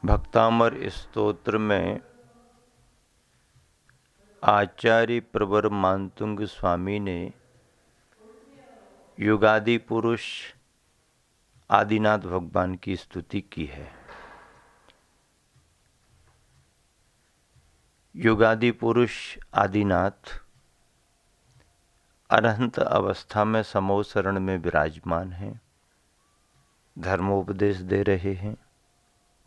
भक्तामर स्तोत्र में आचार्य प्रवर मानतुंग स्वामी ने युगादि पुरुष आदिनाथ भगवान की स्तुति की है। युगादि पुरुष आदिनाथ अनंत अवस्था में समो शरण में विराजमान हैं, धर्मोपदेश दे रहे हैं,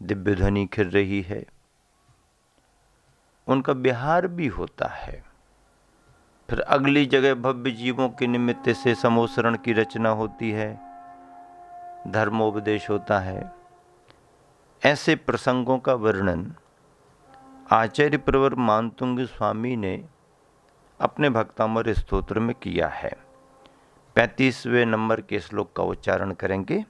दिव्य ध्वनि खिल रही है, उनका विहार भी होता है। फिर अगली जगह भव्य जीवों के निमित्त से समोसरण की रचना होती है, धर्मोपदेश होता है। ऐसे प्रसंगों का वर्णन आचार्य प्रवर मानतुंग स्वामी ने अपने भक्तामर स्तोत्र में किया है। 35वें नंबर के श्लोक का उच्चारण करेंगे।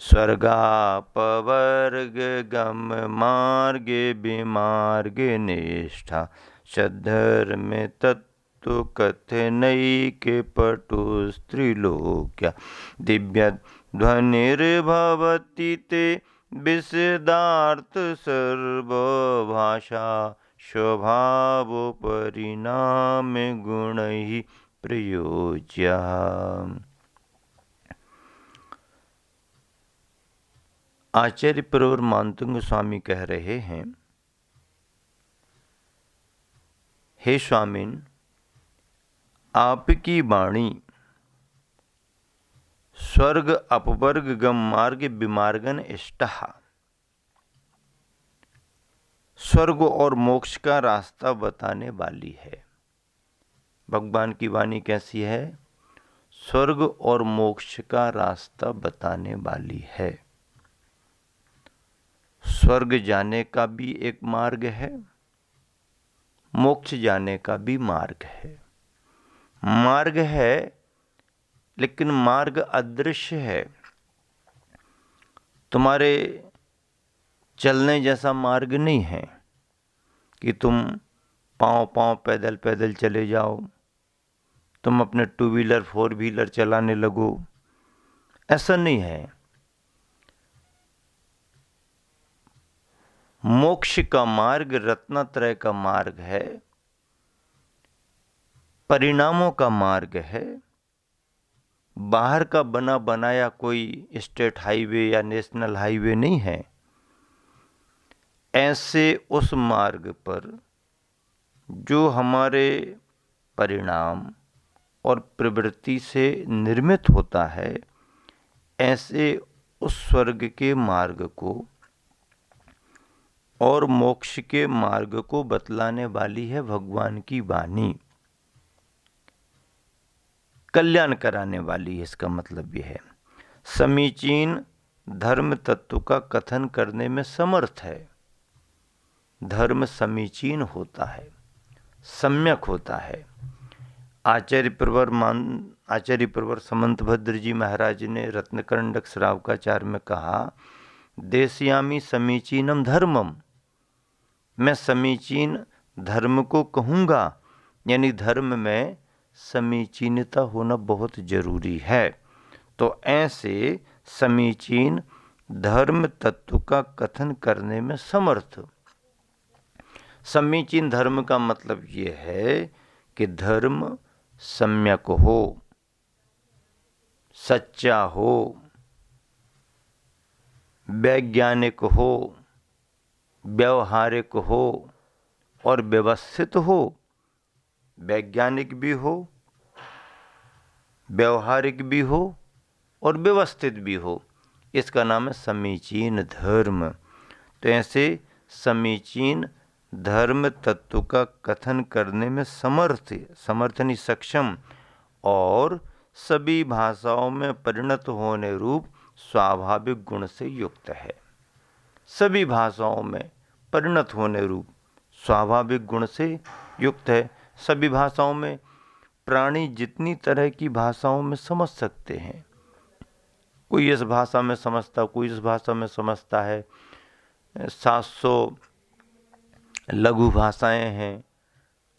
स्वर्गापवर्ग गम मार्ग विमार्ग निष्ठा सद्धर्म तत्व कथनैके पटु स्त्रीलोक्या दिव्य ध्वनिर्भवति ते विशदार्थ सर्वभाषा स्वभाव परिणाम गुणैः प्रयोज्य। आचार्य प्रवर मानतुंग स्वामी कह रहे हैं, हे स्वामिन, आपकी वाणी स्वर्ग अपवर्ग गम मार्ग विमार्गन इष्टः, स्वर्ग और मोक्ष का रास्ता बताने वाली है। भगवान की वाणी कैसी है? स्वर्ग और मोक्ष का रास्ता बताने वाली है। स्वर्ग जाने का भी एक मार्ग है, मोक्ष जाने का भी मार्ग है। मार्ग है लेकिन मार्ग अदृश्य है। तुम्हारे चलने जैसा मार्ग नहीं है कि तुम पाँव पाँव पैदल पैदल चले जाओ, तुम अपने 2 व्हीलर 4 व्हीलर चलाने लगो, ऐसा नहीं है। मोक्ष का मार्ग रत्नत्रय का मार्ग है, परिणामों का मार्ग है। बाहर का बना बनाया कोई स्टेट हाईवे या नेशनल हाईवे नहीं है। ऐसे उस मार्ग पर जो हमारे परिणाम और प्रवृत्ति से निर्मित होता है, ऐसे उस स्वर्ग के मार्ग को और मोक्ष के मार्ग को बतलाने वाली है भगवान की वाणी। कल्याण कराने वाली है, इसका मतलब यह है। समीचीन धर्म तत्व का कथन करने में समर्थ है। धर्म समीचीन होता है, सम्यक होता है। आचार्य प्रवर समंत भद्र जी महाराज ने रत्नकंडक श्रावकाचार में कहा, देशयामी समीचीनम धर्मम, मैं समीचीन धर्म को कहूँगा, यानी धर्म में समीचीनता होना बहुत जरूरी है। तो ऐसे समीचीन धर्म तत्व का कथन करने में समर्थ। समीचीन धर्म का मतलब ये है कि धर्म सम्यक हो, सच्चा हो, वैज्ञानिक हो, व्यवहारिक हो और व्यवस्थित हो। वैज्ञानिक भी हो, व्यवहारिक भी हो और व्यवस्थित भी हो, इसका नाम है समीचीन धर्म। तो ऐसे समीचीन धर्म तत्व का कथन करने में समर्थनी सक्षम और सभी भाषाओं में परिणत होने रूप स्वाभाविक गुण से युक्त है। सभी भाषाओं में परिणत होने रूप स्वाभाविक गुण से युक्त है। सभी भाषाओं में प्राणी जितनी तरह की भाषाओं में समझ सकते हैं, कोई इस भाषा में समझता, कोई इस भाषा में समझता है। 700 लघु भाषाएं हैं,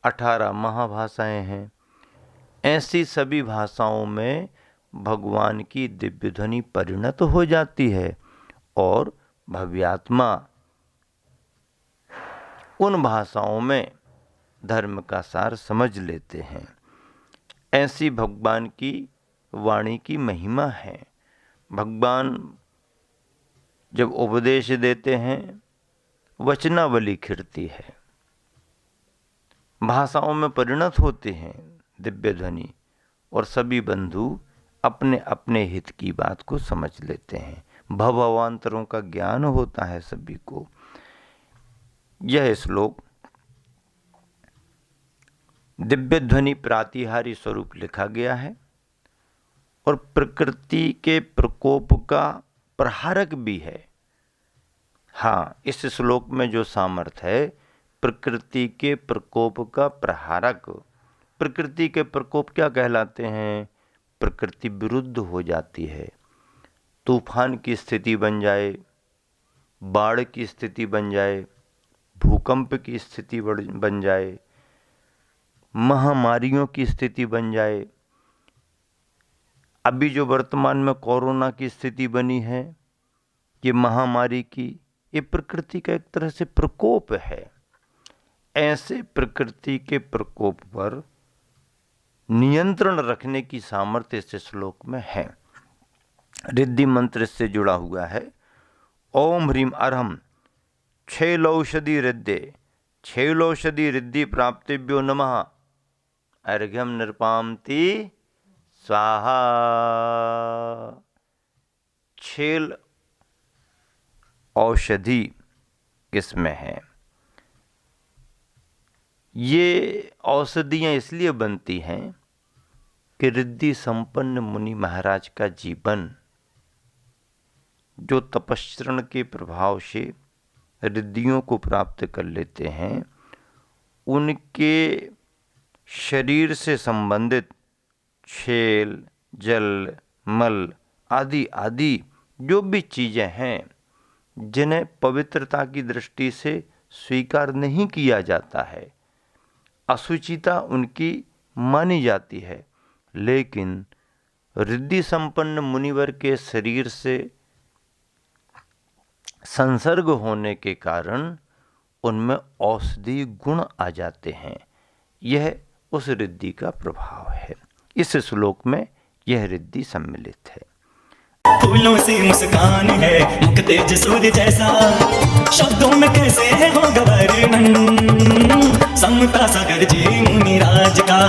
18 महाभाषाएं हैं। ऐसी सभी भाषाओं में भगवान की दिव्य ध्वनि परिणत हो जाती है और भव्यात्मा उन भाषाओं में धर्म का सार समझ लेते हैं। ऐसी भगवान की वाणी की महिमा है। भगवान जब उपदेश देते हैं वचनावली खिड़ती है, भाषाओं में परिणत होते हैं दिव्य ध्वनि, और सभी बंधु अपने अपने हित की बात को समझ लेते हैं। भवांतरों का ज्ञान होता है सभी को। यह श्लोक दिव्य ध्वनि प्रातिहारी स्वरूप लिखा गया है और प्रकृति के प्रकोप का प्रहारक भी है। हाँ, इस श्लोक में जो सामर्थ्य है, प्रकृति के प्रकोप का प्रहारक। प्रकृति के प्रकोप क्या कहलाते हैं? प्रकृति विरुद्ध हो जाती है, तूफान की स्थिति बन जाए, बाढ़ की स्थिति बन जाए, भूकंप की स्थिति बन जाए, महामारियों की स्थिति बन जाए। अभी जो वर्तमान में कोरोना की स्थिति बनी है, ये महामारी की, ये प्रकृति का एक तरह से प्रकोप है। ऐसे प्रकृति के प्रकोप पर नियंत्रण रखने की सामर्थ्य इस श्लोक में है। रिद्धि मंत्र से जुड़ा हुआ है। ओम ह्रीम अर्हम छैलौषधि रिद्धे, छैलौषधि रिद्धि प्राप्तिभ्यो नमः, अर्घ्यम नृपामति स्वाहा। छेल औषधि किसमें है? ये औषधियाँ इसलिए बनती हैं कि रिद्धि संपन्न मुनि महाराज का जीवन, जो तपस्रण के प्रभाव से रिद्धियों को प्राप्त कर लेते हैं, उनके शरीर से संबंधित छेल, जल, मल आदि आदि जो भी चीज़ें हैं जिन्हें पवित्रता की दृष्टि से स्वीकार नहीं किया जाता है, असुचिता उनकी मानी जाती है, लेकिन रिद्धि संपन्न मुनिवर के शरीर से संसर्ग होने के कारण उनमें औषधि गुण आ जाते हैं। यह उस रिद्धि का प्रभाव है। इस श्लोक में यह रिद्धि सम्मिलित है। फूलों से मुस्कान है, मुख तेज सूर्य जैसा, शब्दों में कैसे है हो वर्णन, समता सागर जी मुनिराज का।